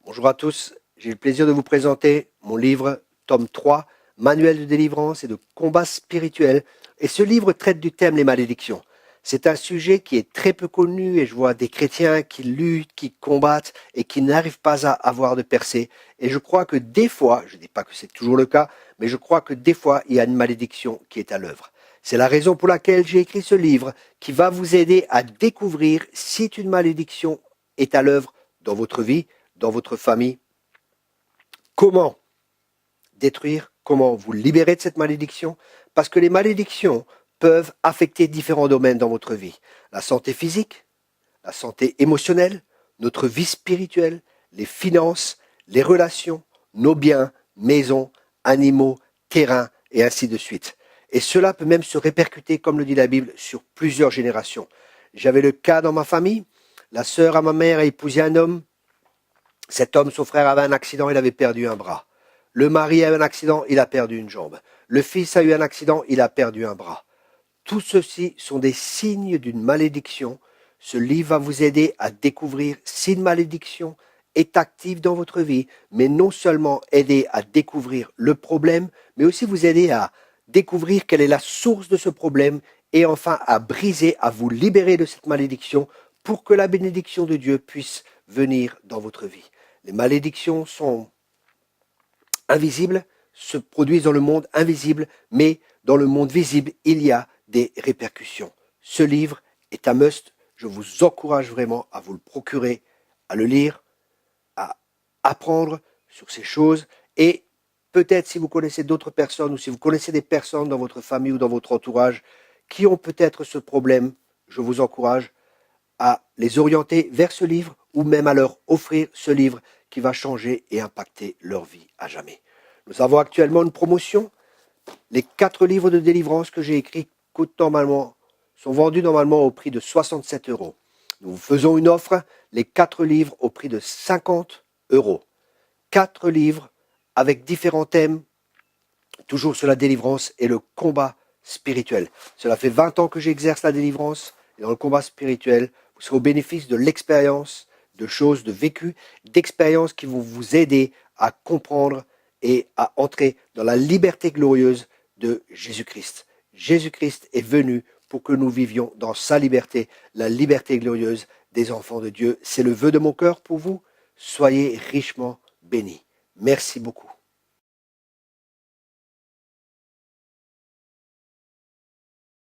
Bonjour à tous, j'ai le plaisir de vous présenter mon livre, tome 3, Manuel de délivrance et de combat spirituel. Et ce livre traite du thème les malédictions. C'est un sujet qui est très peu connu et je vois des chrétiens qui luttent, qui combattent et qui n'arrivent pas à avoir de percée. Et je crois que des fois, je ne dis pas que c'est toujours le cas, mais je crois que des fois, il y a une malédiction qui est à l'œuvre. C'est la raison pour laquelle j'ai écrit ce livre qui va vous aider à découvrir si une malédiction est à l'œuvre dans votre vie, dans votre famille, comment détruire, comment vous libérer de cette malédiction, parce que les malédictions peuvent affecter différents domaines dans votre vie. La santé physique, la santé émotionnelle, notre vie spirituelle, les finances, les relations, nos biens, maisons, animaux, terrains, et ainsi de suite. Et cela peut même se répercuter, comme le dit la Bible, sur plusieurs générations. J'avais le cas dans ma famille, la sœur à ma mère a épousé un homme. Cet homme, son frère, avait un accident, il avait perdu un bras. Le mari a eu un accident, il a perdu une jambe. Le fils a eu un accident, il a perdu un bras. Tout ceci sont des signes d'une malédiction. Ce livre va vous aider à découvrir si une malédiction est active dans votre vie, mais non seulement aider à découvrir le problème, mais aussi vous aider à découvrir quelle est la source de ce problème et enfin à briser, à vous libérer de cette malédiction pour que la bénédiction de Dieu puisse venir dans votre vie. Les malédictions sont invisibles, se produisent dans le monde invisible, mais dans le monde visible, il y a des répercussions. Ce livre est un must. Je vous encourage vraiment à vous le procurer, à le lire, à apprendre sur ces choses. Et peut-être si vous connaissez d'autres personnes ou si vous connaissez des personnes dans votre famille ou dans votre entourage qui ont peut-être ce problème, je vous encourage à les orienter vers ce livre ou même à leur offrir ce livre qui va changer et impacter leur vie à jamais. Nous avons actuellement une promotion. Les 4 livres de délivrance que j'ai écrits sont vendus normalement au prix de 67 euros. Nous vous faisons une offre, les 4 livres au prix de 50 euros. 4 livres avec différents thèmes, toujours sur la délivrance et le combat spirituel. Cela fait 20 ans que j'exerce la délivrance et dans le combat spirituel, vous serez au bénéfice de l'expérience, de choses, de vécu, d'expériences qui vont vous aider à comprendre et à entrer dans la liberté glorieuse de Jésus-Christ. Jésus-Christ est venu pour que nous vivions dans sa liberté, la liberté glorieuse des enfants de Dieu. C'est le vœu de mon cœur pour vous. Soyez richement bénis. Merci beaucoup.